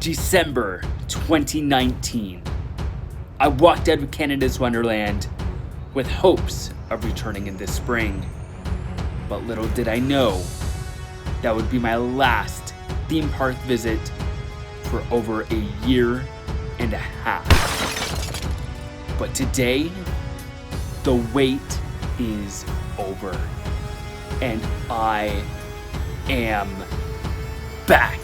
December 2019. I walked out of Canada's Wonderland with hopes of returning in this spring. But little did I know, that would be my last theme park visit for over a year and a half. But today, the wait is over. And I am back.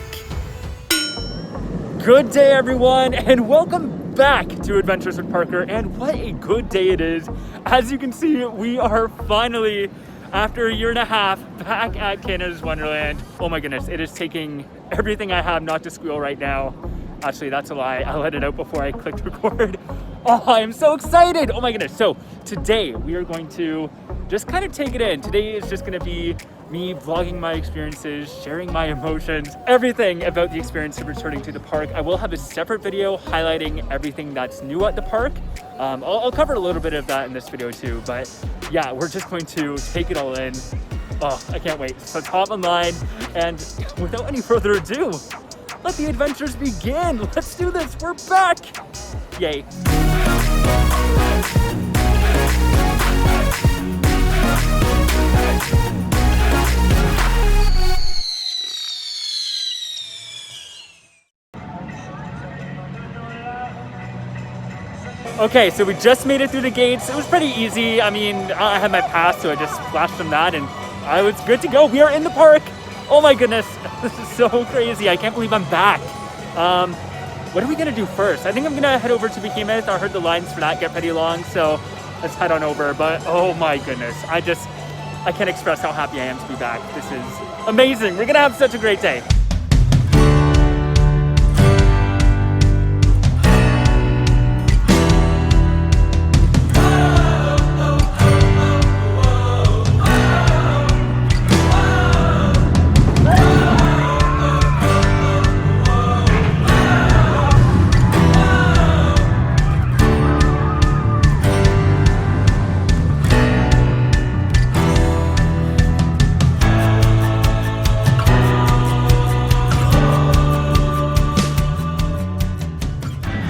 Good day, everyone, and welcome back to Adventures with Parker. And what a good day it is. As you can see, we are finally, after a year and a half, back at Canada's Wonderland. Oh my goodness, it is taking everything I have not to squeal right now. Actually, that's a lie. I let it out before I clicked record. Oh, I am so excited. Oh my goodness. So today we are going to just kind of take it in. Today is just going to be me vlogging my experiences, sharing my emotions, everything about the experience of returning to the park. I will have a separate video highlighting everything that's new at the park. I'll cover a little bit of that in this video too, but yeah, we're just going to take it all in. Oh, I can't wait. So top of mind, and without any further ado, let the adventures begin. Let's do this. We're back. Yay. Okay, so we just made it through the gates. It was pretty easy. I mean, I had my pass, so I just flashed them that, and I was good to go. We are in the park. Oh my goodness, this is so crazy. I can't believe I'm back. What are we gonna do first? I think I'm gonna head over to Behemoth. I heard the lines for that get pretty long, so let's head on over. But oh my goodness, I can't express how happy I am to be back. This is amazing. We're gonna have such a great day.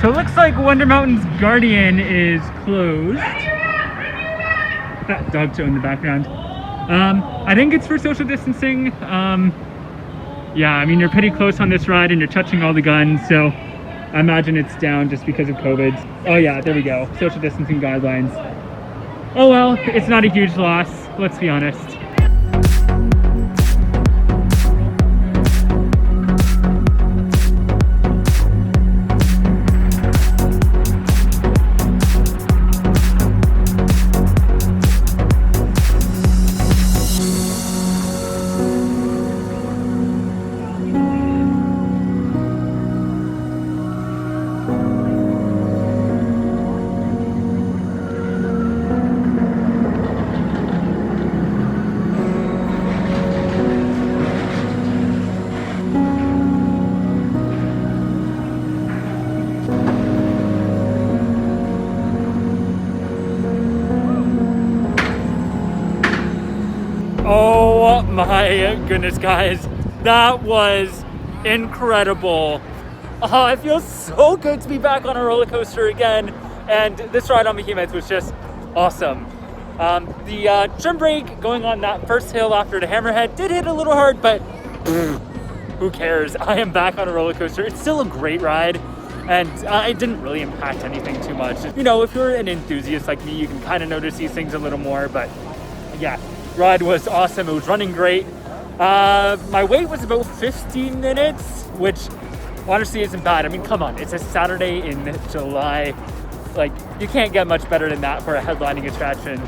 So it looks like Wonder Mountain's Guardian is closed. That dog show in the background. I think it's for social distancing. Yeah, I mean, you're pretty close on this ride and you're touching all the guns, so I imagine it's down just because of COVID. Oh yeah, there we go. Social distancing guidelines. Oh well, it's not a huge loss, let's be honest. Oh my goodness, guys, that was incredible. Oh, it feels so good to be back on a roller coaster again, and this ride on Behemoth was just awesome. The trim brake going on that first hill after the hammerhead did hit a little hard, but who cares? I am back on a roller coaster. It's still a great ride, and it didn't really impact anything too much. You know, if you're an enthusiast like me, you can kind of notice these things a little more, but yeah. Ride was awesome. It was running great. My wait was about 15 minutes, which honestly isn't bad. I mean, come on, it's a Saturday in July. Like, you can't get much better than that for a headlining attraction.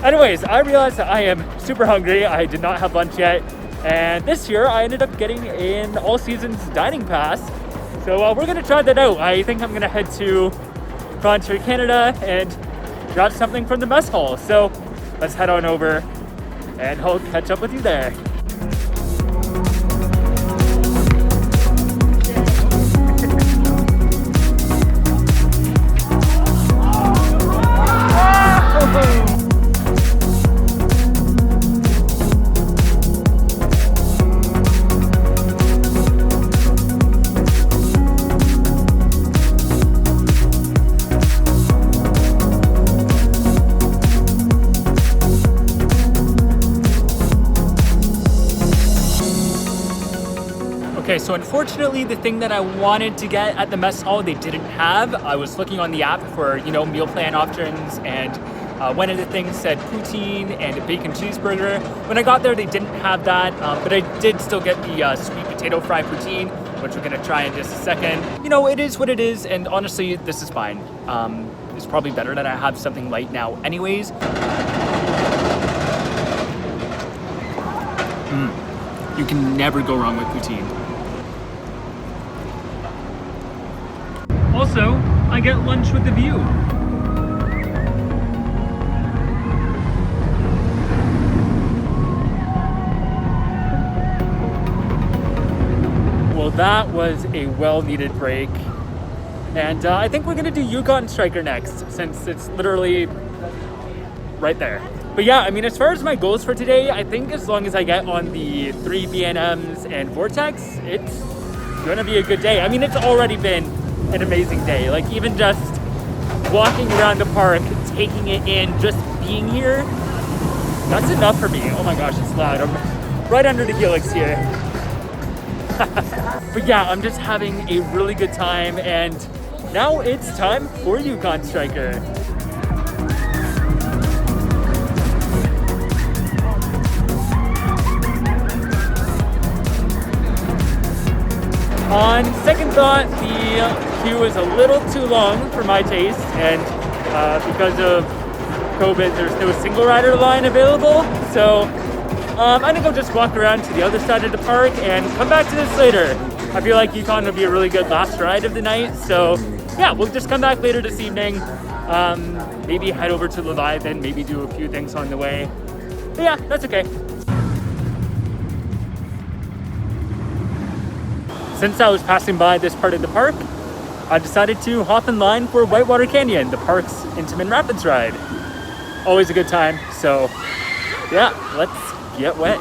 Anyways, I realized that I am super hungry. I did not have lunch yet. And this year I ended up getting an all seasons dining pass. So we're gonna try that out. I think I'm gonna head to Frontier Canada and grab something from the mess hall. So let's head on over and I'll catch up with you there. So unfortunately, the thing that I wanted to get at the mess hall, they didn't have. I was looking on the app for, you know, meal plan options, and one of the things said poutine and a bacon cheeseburger. When I got there, they didn't have that, but I did still get the sweet potato fry poutine, which we're gonna try in just a second. You know, it is what it is, and honestly, this is fine. It's probably better that I have something light now anyways. You can never go wrong with poutine. Also, I get lunch with the view. Well, that was a well-needed break. And I think we're gonna do Yukon Striker next, since it's literally right there. But yeah, I mean, as far as my goals for today, I think as long as I get on the 3 B&Ms and Vortex, it's gonna be a good day. I mean, it's already been an amazing day. Like, even just walking around the park, taking it in, just being here, that's enough for me. Oh my gosh, it's loud. I'm right under the helix here. But yeah, I'm just having a really good time, and now it's time for Yukon Striker. On second thought, the queue is a little too long for my taste, and because of COVID, there's no single rider line available. So I think I'll just walk around to the other side of the park and come back to this later. I feel like Yukon would be a really good last ride of the night. So yeah, we'll just come back later this evening. Maybe head over to Leviathan, maybe do a few things on the way. But yeah, that's okay. Since I was passing by this part of the park, I decided to hop in line for Whitewater Canyon, the park's Intamin Rapids ride. Always a good time, so yeah, let's get wet.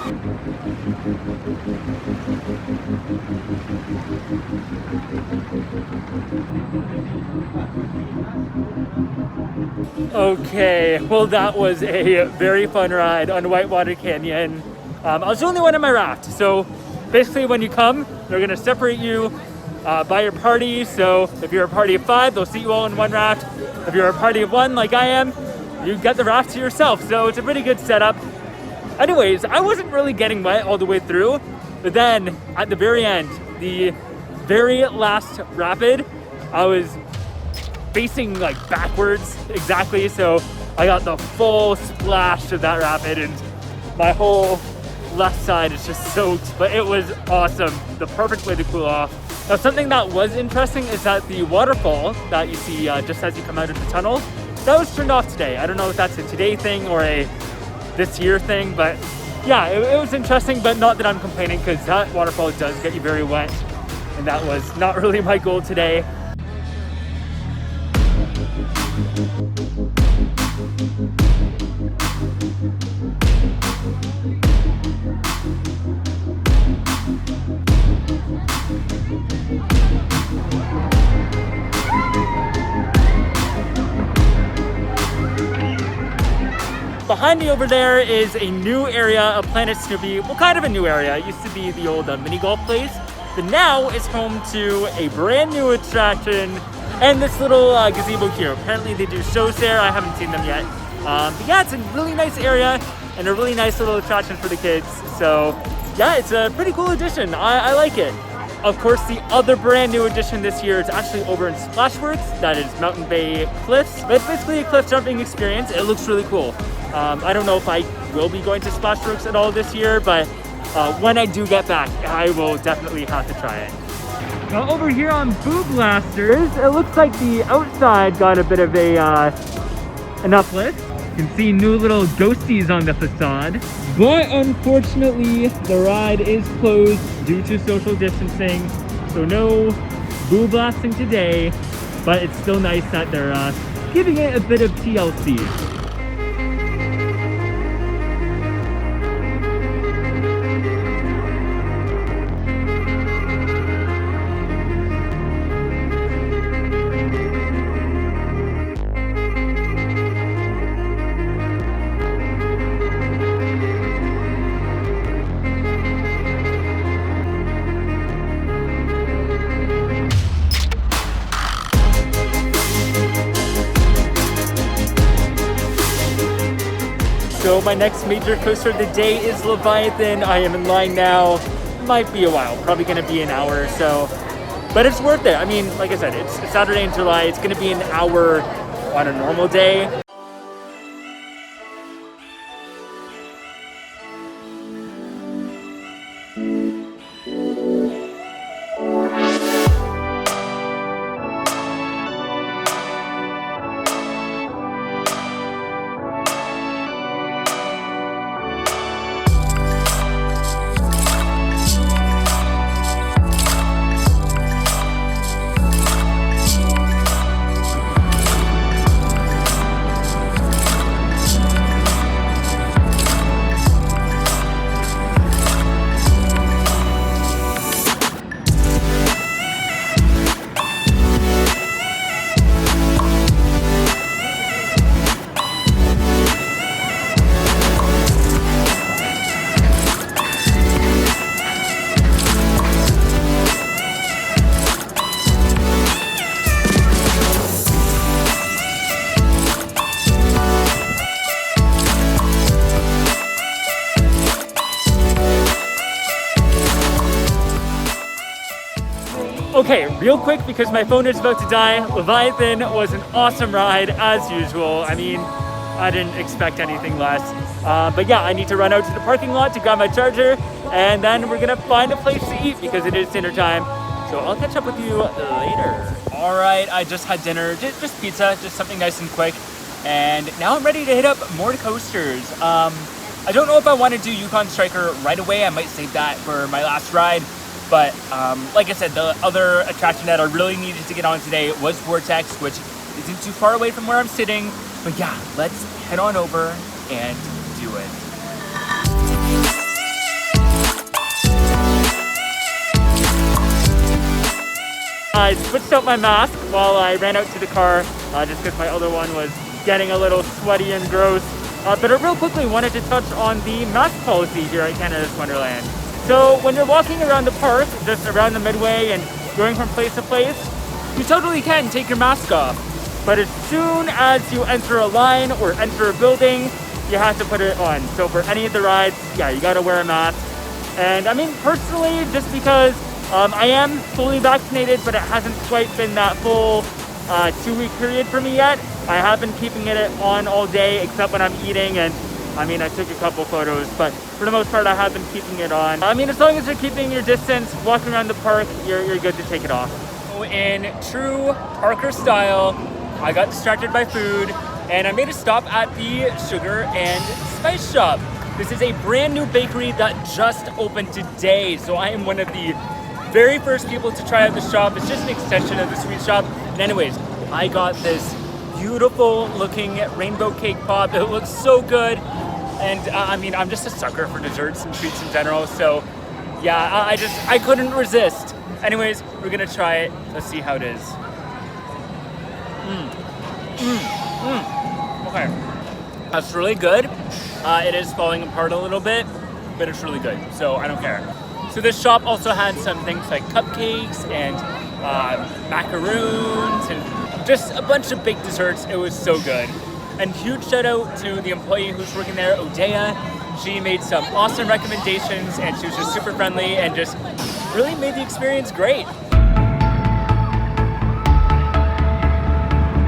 Okay, well, that was a very fun ride on Whitewater Canyon. I was the only one in my raft, so basically when you come, they're gonna separate you by your party. So if you're a party of 5, they'll seat you all in one raft. If you're a party of 1, like I am, you get the raft to yourself. So it's a pretty good setup. Anyways, I wasn't really getting wet all the way through, but then at the very end, the very last rapid, I was facing like backwards exactly. So I got the full splash of that rapid, and my whole left side is just soaked, but it was awesome. The perfect way to cool off. Now, something that was interesting is that the waterfall that you see just as you come out of the tunnel, that was turned off today. I don't know if that's a today thing or a this year thing, but yeah, it was interesting, but not that I'm complaining, because that waterfall does get you very wet, and that was not really my goal today. Behind me over there is a new area of Planet Snoopy. Well, kind of a new area. It used to be the old mini golf place, but now it's home to a brand new attraction and this little gazebo here. Apparently they do shows there. I haven't seen them yet. But yeah, it's a really nice area and a really nice little attraction for the kids. So yeah, it's a pretty cool addition. I like it. Of course, the other brand new addition this year is actually over in Splashworks. That is Mountain Bay Cliffs. But it's basically a cliff jumping experience. It looks really cool. I don't know if I will be going to Splashworks at all this year, but when I do get back, I will definitely have to try it. Now over here on Boo Blasters, it looks like the outside got a bit of a an uplift. You can see new little ghosties on the facade. But unfortunately, the ride is closed due to social distancing, so no Boo Blasting today, but it's still nice that they're giving it a bit of TLC. So my next major coaster of the day is Leviathan. I am in line now. Might be a while, probably gonna be an hour or so. But it's worth it. I mean, like I said, it's Saturday in July. It's gonna be an hour on a normal day. Okay, real quick because my phone is about to die. Leviathan was an awesome ride as usual. I mean, I didn't expect anything less. But yeah, I need to run out to the parking lot to grab my charger, and then we're gonna find a place to eat because it is dinner time. So I'll catch up with you later. All right, I just had dinner, just pizza, just something nice and quick. And now I'm ready to hit up more coasters. I don't know if I want to do Yukon Striker right away. I might save that for my last ride. But like I said, the other attraction that I really needed to get on today was Vortex, which isn't too far away from where I'm sitting. But yeah, let's head on over and do it. I switched out my mask while I ran out to the car, just because my other one was getting a little sweaty and gross. But I real quickly wanted to touch on the mask policy here at Canada's Wonderland. So when you're walking around the park, just around the midway and going from place to place, you totally can take your mask off. But as soon as you enter a line or enter a building, you have to put it on. So for any of the rides, yeah, you gotta wear a mask. And I mean, personally, just because I am fully vaccinated, but it hasn't quite been that full 2-week period for me yet. I have been keeping it on all day, except when I'm eating, and I mean, I took a couple photos, but for the most part, I have been keeping it on. I mean, as long as you're keeping your distance, walking around the park, you're good to take it off. In true Parker style, I got distracted by food, and I made a stop at the Sugar and Spice Shop. This is a brand new bakery that just opened today, so I am one of the very first people to try out the shop. It's just an extension of the sweet shop. And anyways, I got this beautiful looking rainbow cake pop. It looks so good. And I mean, I'm just a sucker for desserts and treats in general. So yeah, I couldn't resist. Anyways, we're gonna try it. Let's see how it is. Okay, that's really good. It is falling apart a little bit, but it's really good. So I don't care. So this shop also had some things like cupcakes and macaroons and just a bunch of baked desserts. It was so good. And huge shout out to the employee who's working there, Odea. She made some awesome recommendations and she was just super friendly and just really made the experience great.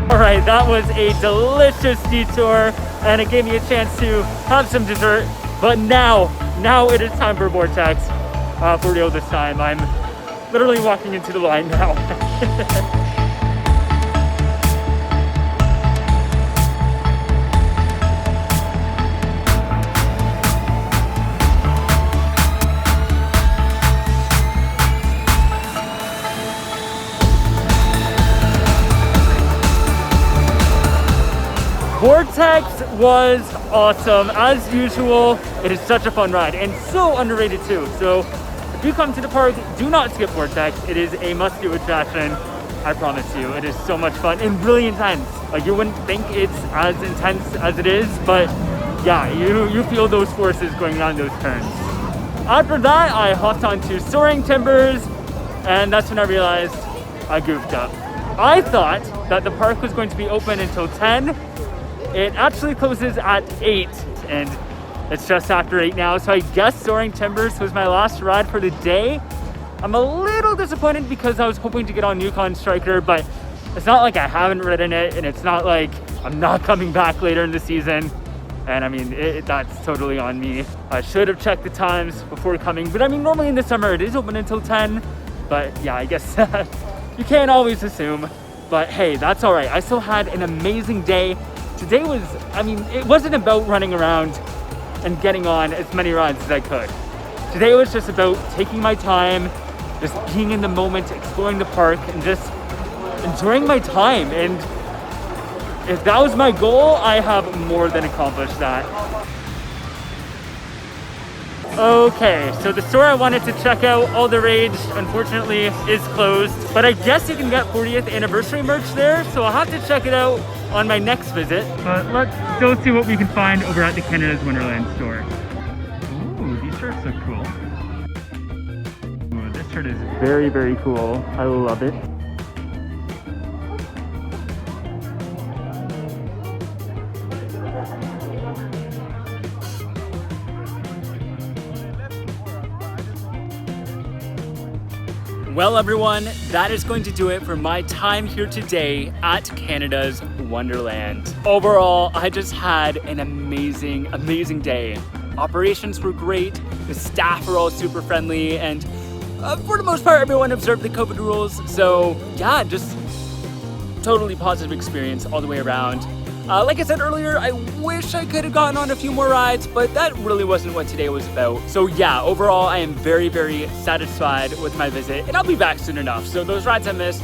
All right, that was a delicious detour and it gave me a chance to have some dessert. But now it is time for Vortex. For real this time. I'm literally walking into the line now. Vortex was awesome. As usual, it is such a fun ride and so underrated too. So if you come to the park, do not skip Vortex. It is a must-do attraction. I promise you, it is so much fun and really intense. Like you wouldn't think it's as intense as it is, but yeah, you feel those forces going on those turns. After that, I hopped onto Soaring Timbers, and that's when I realized I goofed up. I thought that the park was going to be open until 10. It actually closes at 8, and it's just after 8 now. So I guess Soaring Timbers was my last ride for the day. I'm a little disappointed because I was hoping to get on Yukon Striker, but it's not like I haven't ridden it, and it's not like I'm not coming back later in the season. And I mean, that's totally on me. I should have checked the times before coming, but I mean, normally in the summer it is open until 10, but yeah, I guess you can't always assume. But hey, that's all right. I still had an amazing day. Today was, I mean, it wasn't about running around and getting on as many rides as I could. Today was just about taking my time, just being in the moment, exploring the park, and just enjoying my time. And if that was my goal, I have more than accomplished that. Okay, so the store I wanted to check out, All the Rage, unfortunately is closed, but I guess you can get 40th anniversary merch there, so I'll have to check it out on my next visit. But let's go see what we can find over at the Canada's Wonderland store. Ooh, these shirts look cool. Ooh, this shirt is very, very cool. I love it. Well everyone, that is going to do it for my time here today at Canada's Wonderland. Overall, I just had an amazing, amazing day. Operations were great, the staff were all super friendly, and for the most part, everyone observed the COVID rules. So yeah, just totally positive experience all the way around. Like I said earlier, I wish I could have gotten on a few more rides, but that really wasn't what today was about. So yeah, overall, I am very, very satisfied with my visit, and I'll be back soon enough. So those rides I missed,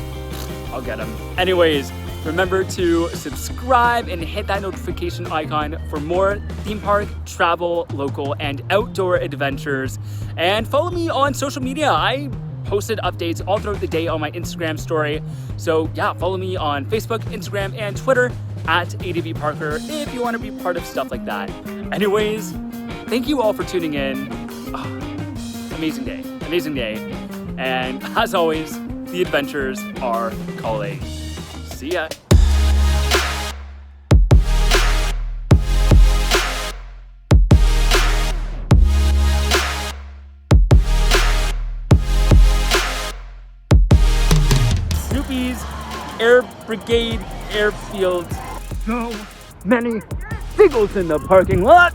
I'll get them. Anyways, remember to subscribe and hit that notification icon for more theme park, travel, local, and outdoor adventures. And follow me on social media. I posted updates all throughout the day on my Instagram story. So yeah, follow me on Facebook, Instagram, and Twitter at ADV Parker if you want to be part of stuff like that. Anyways, thank you all for tuning in. Oh, amazing day. And as always, the adventures are calling. See ya. Snoopy's Air Brigade Airfield. So many seagulls in the parking lot.